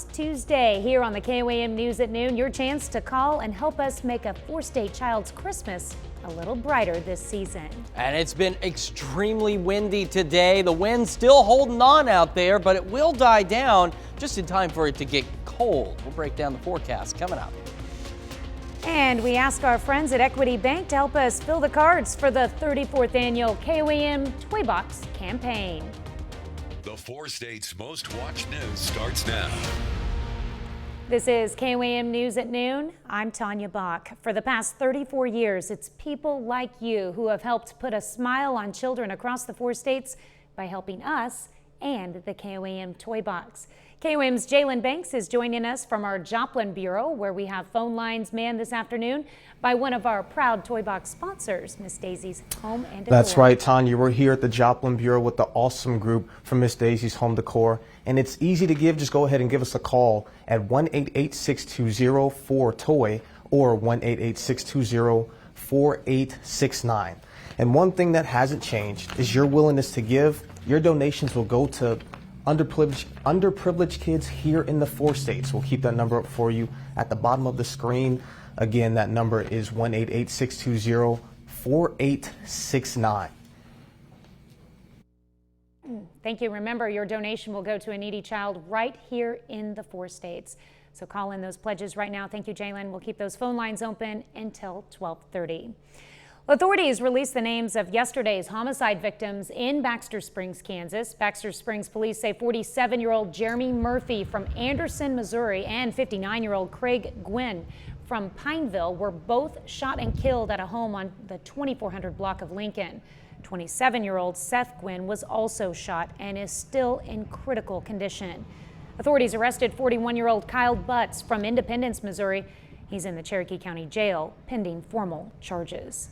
Tuesday here on the KOAM News at Noon, your chance to call and help us make a four-state child's Christmas a little brighter this season. And it's been extremely windy today. The wind's still holding on out there, but it will die down just in time for it to get cold. We'll break down the forecast coming up. And we ask our friends at Equity Bank to help us fill the cards for the 34th annual KOAM Toy Box campaign. The four states' most watched news starts now. This is KOAM News at Noon. I'm Tanya Bach. For the past 34 years, it's people like you who have helped put a smile on children across the four states by helping us and the KOAM Toy Box. KOAM's Jalen Banks is joining us from our Joplin Bureau, where we have phone lines manned this afternoon by one of our proud Toy Box sponsors, Miss Daisy's Home and Decor. That's right, Tanya. We're here at the Joplin Bureau with the awesome group from Miss Daisy's Home Decor. And it's easy to give. Just go ahead and give us a call at 1-888-620-4TOY or 1-888-620-4869. And one thing that hasn't changed is your willingness to give. Your donations will go to underprivileged kids here in the four states. We'll keep that number up for you at the bottom of the screen. Again, that number is 1-888-620-4869. Thank you. Remember, your donation will go to a needy child right here in the four states. So call in those pledges right now. Thank you, Jalen. We'll keep those phone lines open until 12:30. Authorities released the names of yesterday's homicide victims in Baxter Springs, Kansas. Baxter Springs police say 47-year-old Jeremy Murphy from Anderson, Missouri, and 59-year-old Craig Gwynn from Pineville were both shot and killed at a home on the 2400 block of Lincoln. 27-year-old Seth Gwynn was also shot and is still in critical condition. Authorities arrested 41-year-old Kyle Butts from Independence, Missouri. He's in the Cherokee County Jail pending formal charges.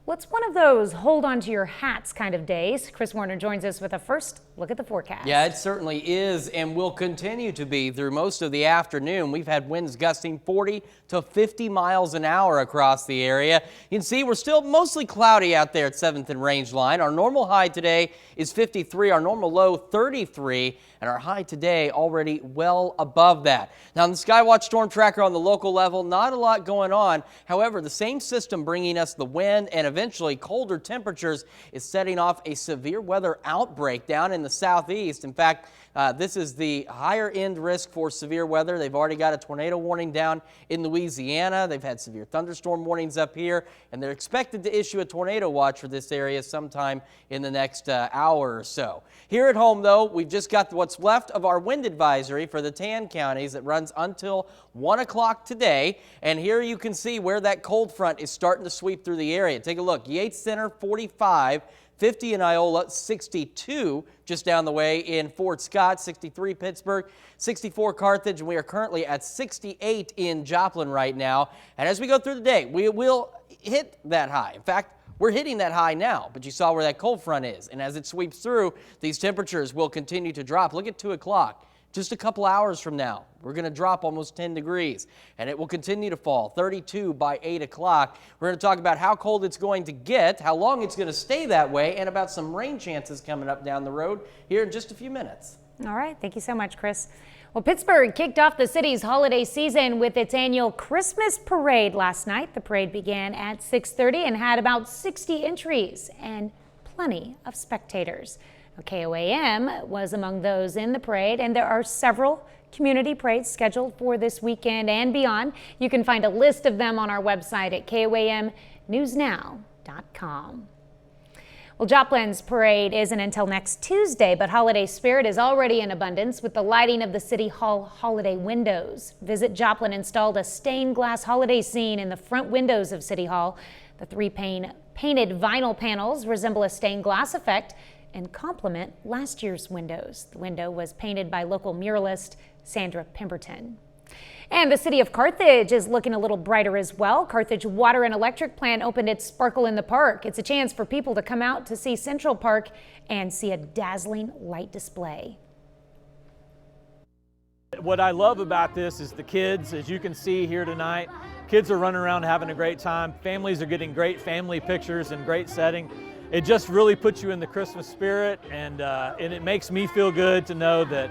Well, it's one of those hold on to your hats kind of days. Chris Warner joins us with a first look at the forecast. Yeah, it certainly is and will continue to be through most of the afternoon. We've had winds gusting 40 to 50 miles an hour across the area. You can see we're still mostly cloudy out there at 7th and Range Line. Our normal high today is 53, our normal low 33, and our high today already well above that. Now, on the Skywatch Storm Tracker on the local level, not a lot going on. However, the same system bringing us the wind and eventually colder temperatures is setting off a severe weather outbreak down in the southeast. In fact, this is the higher end risk for severe weather. They've already got a tornado warning down in Louisiana. They've had severe thunderstorm warnings up here, and they're expected to issue a tornado watch for this area sometime in the next hour or so. Here at home, though, we've just got what's left of our wind advisory for the 10 counties that runs until 1 o'clock today. And here you can see where that cold front is starting to sweep through the area. Take a look. Yates Center, 45. 50 in Iola, 62 just down the way in Fort Scott, 63 Pittsburgh, 64 Carthage, and we are currently at 68 in Joplin right now. And as we go through the day, we will hit that high. In fact, we're hitting that high now, but you saw where that cold front is. And as it sweeps through, these temperatures will continue to drop. Look at 2 o'clock. Just a couple hours from now, we're going to drop almost 10 degrees, and it will continue to fall, 32 by 8 o'clock. We're going to talk about how cold it's going to get, how long it's going to stay that way, and about some rain chances coming up down the road here in just a few minutes. All right. Thank you so much, Chris. Well, Pittsburgh kicked off the city's holiday season with its annual Christmas parade last night. The parade began at 6:30 and had about 60 entries and plenty of spectators. KOAM was among those in the parade, and there are several community parades scheduled for this weekend and beyond. You can find a list of them on our website at KOAMnewsnow.com. Well, Joplin's parade isn't until next Tuesday, but holiday spirit is already in abundance with the lighting of the City Hall holiday windows. Visit Joplin installed a stained glass holiday scene in the front windows of City Hall. The three painted vinyl panels resemble a stained glass effect and complement last year's windows. The window was painted by local muralist Sandra Pemberton. And the city of Carthage is looking a little brighter as well. Carthage Water and Electric Plant opened its Sparkle in the Park. It's a chance for people to come out to see Central Park and see a dazzling light display. What I love about this is the kids, as you can see here tonight. Kids are running around having a great time. Families are getting great family pictures and great setting. It just really puts you in the Christmas spirit, and it makes me feel good to know that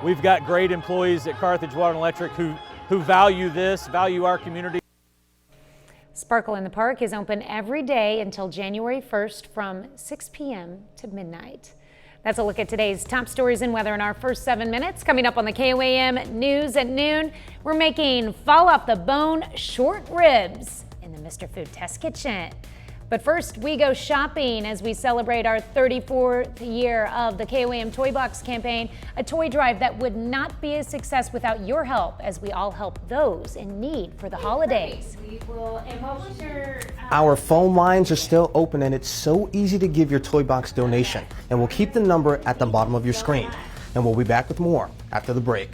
We've got great employees at Carthage Water and Electric who value this, value our community. Sparkle in the Park is open every day until January 1st from 6 p.m. to midnight. That's a look at today's top stories and weather in our first 7 minutes. Coming up on the KOAM News at noon, we're making fall off the bone short ribs in the Mr. Food Test Kitchen. But first, we go shopping as we celebrate our 34th year of the KOAM Toy Box campaign, a toy drive that would not be a success without your help, as we all help those in need for the holidays. Our phone lines are still open, and it's so easy to give your Toy Box donation. And we'll keep the number at the bottom of your screen. And we'll be back with more after the break.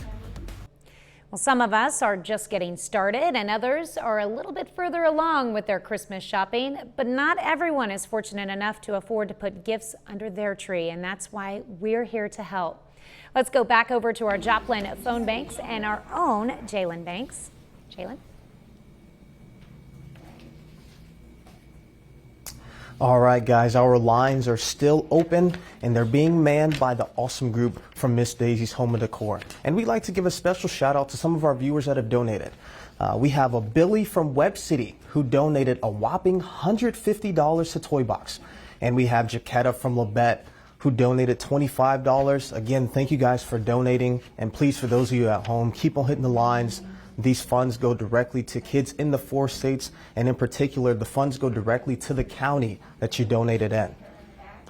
Well, some of us are just getting started and others are a little bit further along with their Christmas shopping, but not everyone is fortunate enough to afford to put gifts under their tree, and that's why we're here to help. Let's go back over to our Joplin phone banks and our own Jalen Banks. Jalen? All right, guys, our lines are still open, and they're being manned by the awesome group from Miss Daisy's Home and Decor. And we'd like to give a special shout out to some of our viewers that have donated. We have a Billy from Webb City who donated a whopping $150 to Toy Box. And we have Jaquetta from Labette who donated $25. Again, thank you guys for donating. And please, for those of you at home, keep on hitting the lines. These funds go directly to kids in the 4 states, and in particular, the funds go directly to the county that you donated in.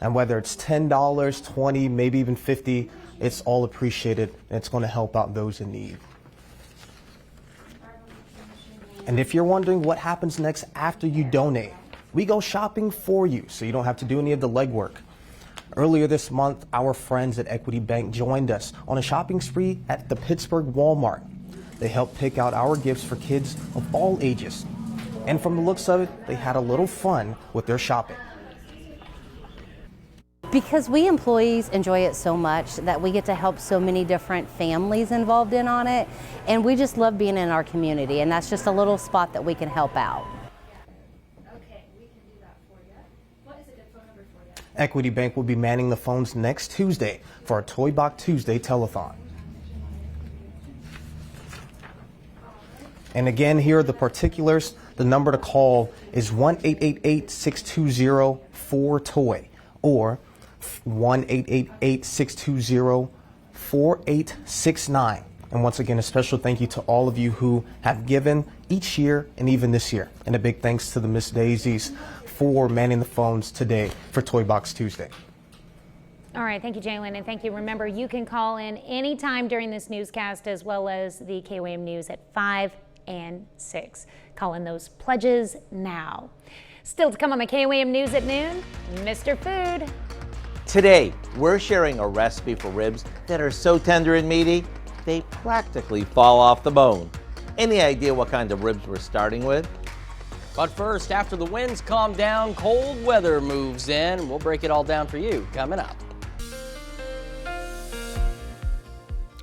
And whether it's $10, $20, maybe even $50, it's all appreciated, and it's going to help out those in need. And if you're wondering what happens next after you donate, we go shopping for you, so you don't have to do any of the legwork. Earlier this month, our friends at Equity Bank joined us on a shopping spree at the Pittsburgh Walmart. They helped pick out our gifts for kids of all ages. And from the looks of it, they had a little fun with their shopping. Because we employees enjoy it so much that we get to help so many different families involved in on it. And we just love being in our community. And that's just a little spot that we can help out. Okay, we can do that for you. What is a good phone number for you? Equity Bank will be manning the phones next Tuesday for our Toy Box Tuesday telethon. And again, here are the particulars. The number to call is 1-888-620-4TOY or 1-888-620-4869. And once again, a special thank you to all of you who have given each year and even this year. And a big thanks to the Miss Daisies for manning the phones today for Toy Box Tuesday. All right, thank you, Jalen, and thank you. Remember, you can call in anytime during this newscast as well as the KOAM News at 5 and 6. Call in those pledges now. Still to come on the KOAM News at noon, Mr. Food. Today, we're sharing a recipe for ribs that are so tender and meaty, they practically fall off the bone. Any idea what kind of ribs we're starting with? But first, after the winds calm down, cold weather moves in. We'll break it all down for you coming up.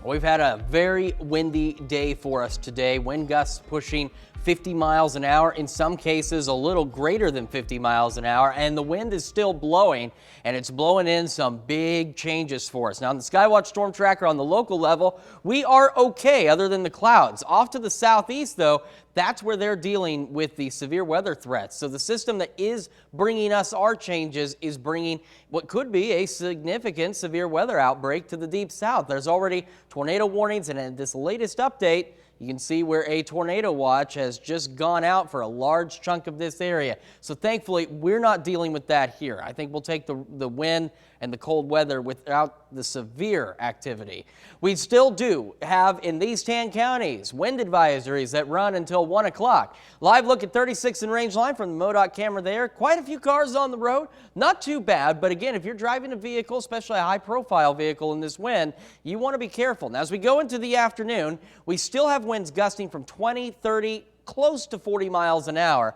We've had a very windy day for us today. Wind gusts pushing 50 miles an hour, in some cases a little greater than 50 miles an hour, and the wind is still blowing, and it's blowing in some big changes for us. Now, on the Skywatch Storm Tracker on the local level, we are okay other than the clouds. Off to the southeast, though, that's where they're dealing with the severe weather threats. So the system that is bringing us our changes is bringing what could be a significant severe weather outbreak to the deep south. There's already tornado warnings, and in this latest update, you can see where a tornado watch has just gone out for a large chunk of this area. So thankfully, we're not dealing with that here. I think we'll take the wind and the cold weather without the severe activity. We still do have in these 10 counties wind advisories that run until 1 o'clock. Live look at 36 in range line from the MoDOT camera there. Quite a few cars on the road. Not too bad, but again, if you're driving a vehicle, especially a high-profile vehicle in this wind, you want to be careful. Now, as we go into the afternoon, we still have winds gusting from 20, 30, close to 40 miles an hour.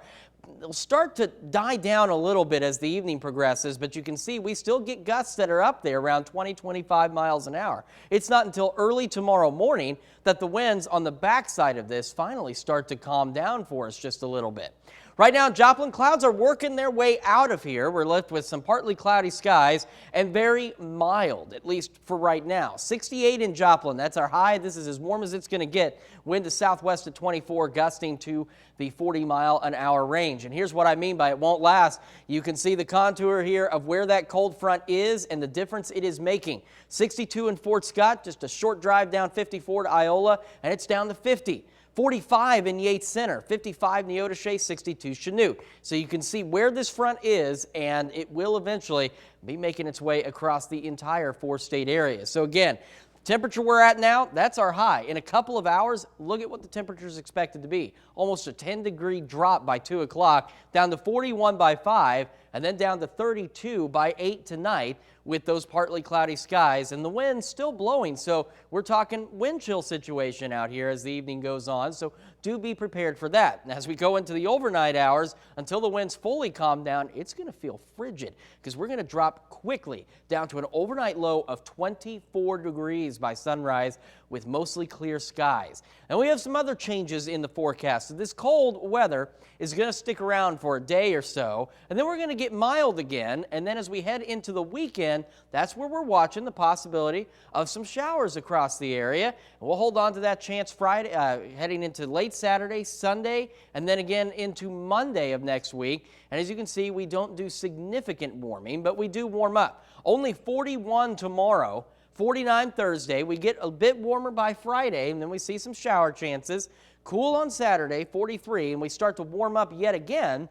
They'll start to die down a little bit as the evening progresses, but you can see we still get gusts that are up there around 20, 25 miles an hour. It's not until early tomorrow morning that the winds on the backside of this finally start to calm down for us just a little bit. Right now, Joplin, clouds are working their way out of here. We're left with some partly cloudy skies and very mild, at least for right now. 68 in Joplin, that's our high. This is as warm as it's going to get. Wind to southwest at 24, gusting to the 40-mile-an-hour range. And here's what I mean by it won't last. You can see the contour here of where that cold front is and the difference it is making. 62 in Fort Scott, just a short drive down 54 to Iola, and it's down to 50. 45 in Yates Center, 55 Neodesha, 62 Chanute. So you can see where this front is, and it will eventually be making its way across the entire four-state area. So again, temperature we're at now, that's our high. In a couple of hours, look at what the temperature is expected to be. Almost a 10-degree drop by 2 o'clock, down to 41 by 5, and then down to 32 by 8 tonight with those partly cloudy skies and the wind still blowing. So we're talking wind chill situation out here as the evening goes on. So do be prepared for that. And as we go into the overnight hours, until the winds fully calm down, it's going to feel frigid because we're going to drop quickly down to an overnight low of 24 degrees by sunrise with mostly clear skies. And we have some other changes in the forecast. So this cold weather is going to stick around for a day or so, and then we're going to get mild again. And then as we head into the weekend, that's where we're watching the possibility of some showers across the area. And we'll hold on to that chance Friday, heading into late Saturday, Sunday, and then again into Monday of next week. And as you can see, we don't do significant warming, but we do warm up. Only 41 tomorrow. 49 Thursday. We get a bit warmer by Friday, and then we see some shower chances. Cool on Saturday, 43, and we start to warm up yet again.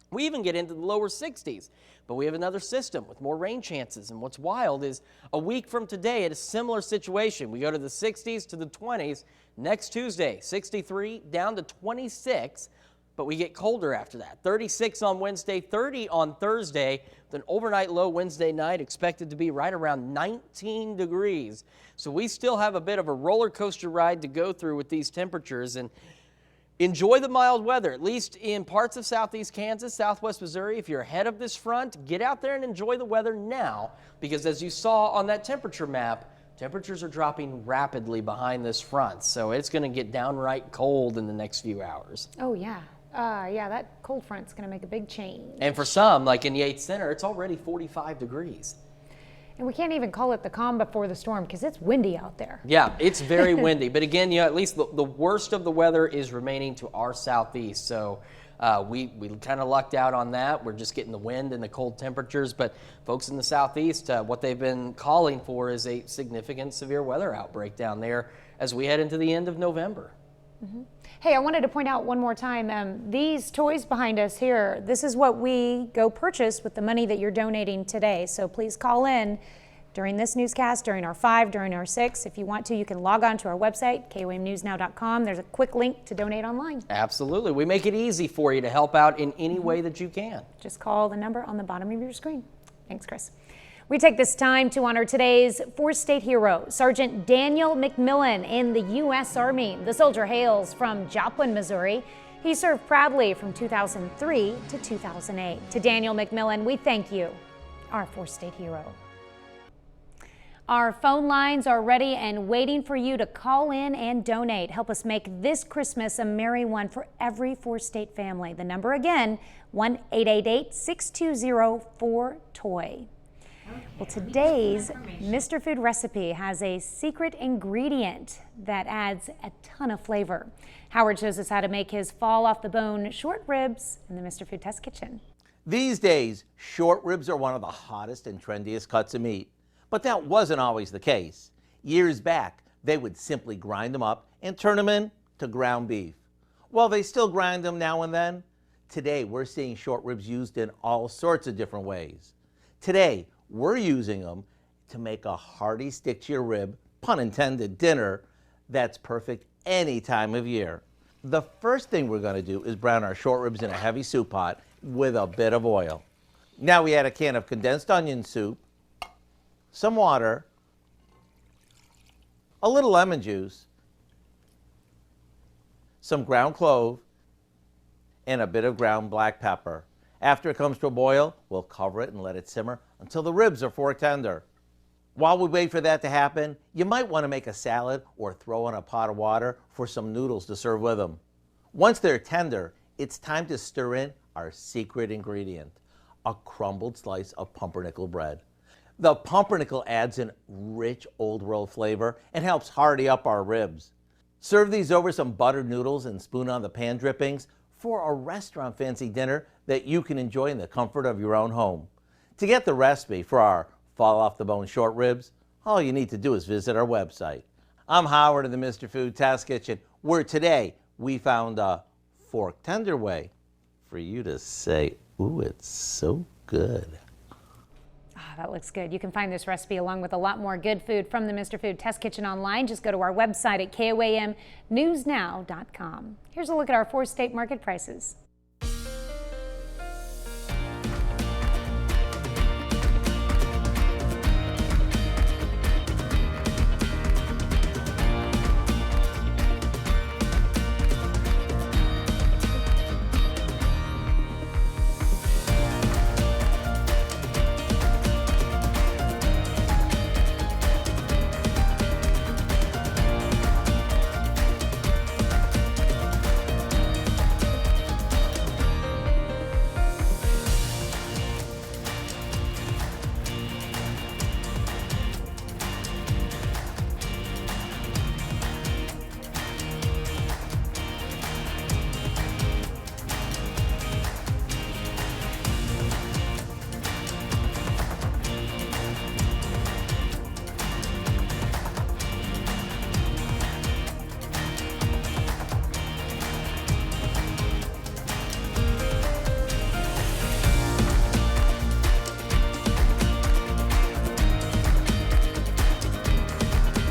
We even get into the lower 60s. But we have another system with more rain chances. And what's wild is a week from today, at a similar situation. We go to the 60s to the 20s. Next Tuesday, 63 down to 26. But we get colder after that. 36 on Wednesday, 30 on Thursday. Then overnight low Wednesday night expected to be right around 19 degrees. So we still have a bit of a roller coaster ride to go through with these temperatures. And enjoy the mild weather, at least in parts of southeast Kansas, southwest Missouri. If you're ahead of this front, get out there and enjoy the weather now. Because as you saw on that temperature map, temperatures are dropping rapidly behind this front. So it's going to get downright cold in the next few hours. Oh, yeah. Yeah, that cold front's going to make a big change. And for some, like in Yates Center, it's already 45 degrees. And we can't even call it the calm before the storm because it's windy out there. Yeah, it's very windy. But again, at least the worst of the weather is remaining to our southeast. So we kind of lucked out on that. We're just getting the wind and the cold temperatures. But folks in the southeast, what they've been calling for is a significant severe weather outbreak down there as we head into the end of November. Mm-hmm. Hey, I wanted to point out one more time, these toys behind us here, this is what we go purchase with the money that you're donating today. So please call in during this newscast, during our 5, during our 6. If you want to, you can log on to our website, KOAMnewsnow.com. There's a quick link to donate online. Absolutely. We make it easy for you to help out in any way that you can. Just call the number on the bottom of your screen. Thanks, Chris. We take this time to honor today's four-state hero, Sergeant Daniel McMillan in the U.S. Army. The soldier hails from Joplin, Missouri. He served proudly from 2003 to 2008. To Daniel McMillan, we thank you, our four-state hero. Our phone lines are ready and waiting for you to call in and donate. Help us make this Christmas a merry one for every four-state family. The number again, 1-888-620-4TOY. Well, today's Mr. Food recipe has a secret ingredient that adds a ton of flavor. Howard shows us how to make his fall off the bone short ribs in the Mr. Food Test Kitchen. These days, short ribs are one of the hottest and trendiest cuts of meat. But that wasn't always the case. Years back, they would simply grind them up and turn them into ground beef. Well, they still grind them now and then. Today, we're seeing short ribs used in all sorts of different ways. Today, we're using them to make a hearty stick-to-your-rib, pun intended, dinner that's perfect any time of year. The first thing we're going to do is brown our short ribs in a heavy soup pot with a bit of oil. Now we add a can of condensed onion soup, some water, a little lemon juice, some ground clove, and a bit of ground black pepper. After it comes to a boil, we'll cover it and let it simmer until the ribs are fork tender. While we wait for that to happen, you might want to make a salad or throw in a pot of water for some noodles to serve with them. Once they're tender, it's time to stir in our secret ingredient, a crumbled slice of pumpernickel bread. The pumpernickel adds an rich old world flavor and helps hearty up our ribs. Serve these over some buttered noodles and spoon on the pan drippings for a restaurant fancy dinner that you can enjoy in the comfort of your own home. To get the recipe for our fall off the bone short ribs, all you need to do is visit our website. I'm Howard in the Mr. Food Test Kitchen, where today we found a fork tender way for you to say, ooh, it's so good. That looks good. You can find this recipe along with a lot more good food from the Mr. Food Test Kitchen online. Just go to our website at KOAMnewsnow.com. Here's a look at our 4-state market prices.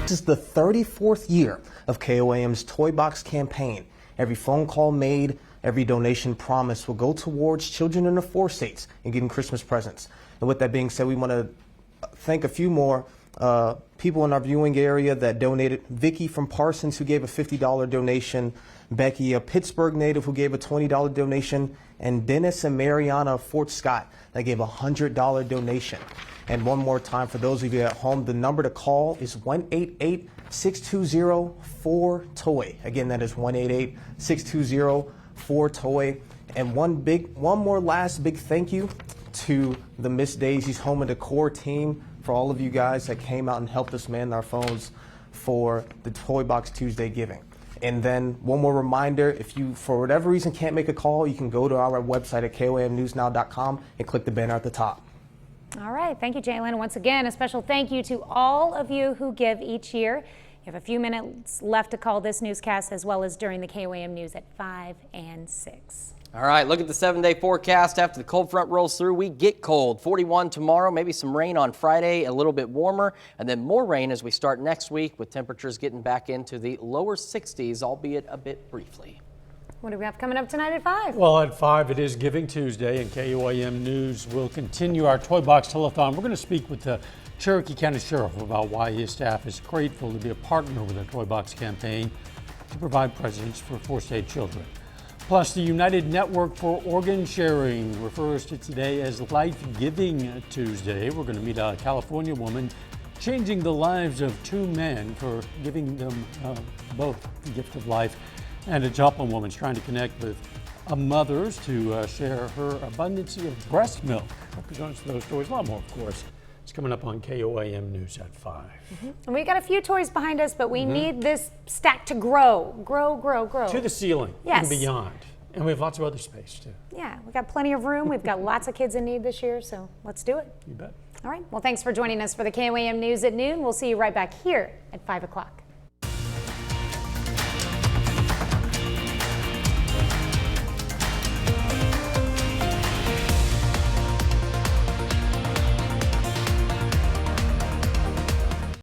This is the 34th year of KOAM's Toy Box campaign. Every phone call made, every donation promised will go towards children in the 4 states and getting Christmas presents. And with that being said, we want to thank a few more people in our viewing area that donated. Vicky from Parsons, who gave a $50 donation. Becky, a Pittsburgh native, who gave a $20 donation. And Dennis and Mariana of Fort Scott that gave a $100 donation. And one more time, for those of you at home, the number to call is 1-888-620-4TOY. Again, that is 1-888-620-4TOY. And one more last big thank you to the Miss Daisy's Home and Decor team, for all of you guys that came out and helped us man our phones for the Toy Box Tuesday giving. And then one more reminder, if you, for whatever reason, can't make a call, you can go to our website at KOAMnewsnow.com and click the banner at the top. All right. Thank you, Jalen. Once again, a special thank you to all of you who give each year. You have a few minutes left to call this newscast, as well as during the KOAM news at 5 and 6. All right, look at the 7-day forecast. After the cold front rolls through, we get cold. 41 tomorrow, maybe some rain on Friday, a little bit warmer, and then more rain as we start next week, with temperatures getting back into the lower 60s, albeit a bit briefly. What do we have coming up tonight at 5? Well, at 5, it is Giving Tuesday, and KOAM News will continue our Toy Box Telethon. We're going to speak with the Cherokee County Sheriff about why his staff is grateful to be a partner with the Toy Box campaign to provide presents for 4-state children. Plus, the United Network for Organ Sharing refers to today as Life Giving Tuesday. We're going to meet a California woman changing the lives of 2 men for giving them both the gift of life, and a Joplin woman's trying to connect with mothers to share her abundance of breast milk. Represents those stories, a lot more, of course. It's coming up on KOAM News at 5. And we got a few toys behind us, but we need this stack to grow. Grow. To the ceiling Yes. and beyond. And we have lots of other space, too. Yeah, we got plenty of room. We've got lots of kids in need this year, so let's do it. You bet. All right. Well, thanks for joining us for the KOAM News at noon. We'll see you right back here at 5 o'clock.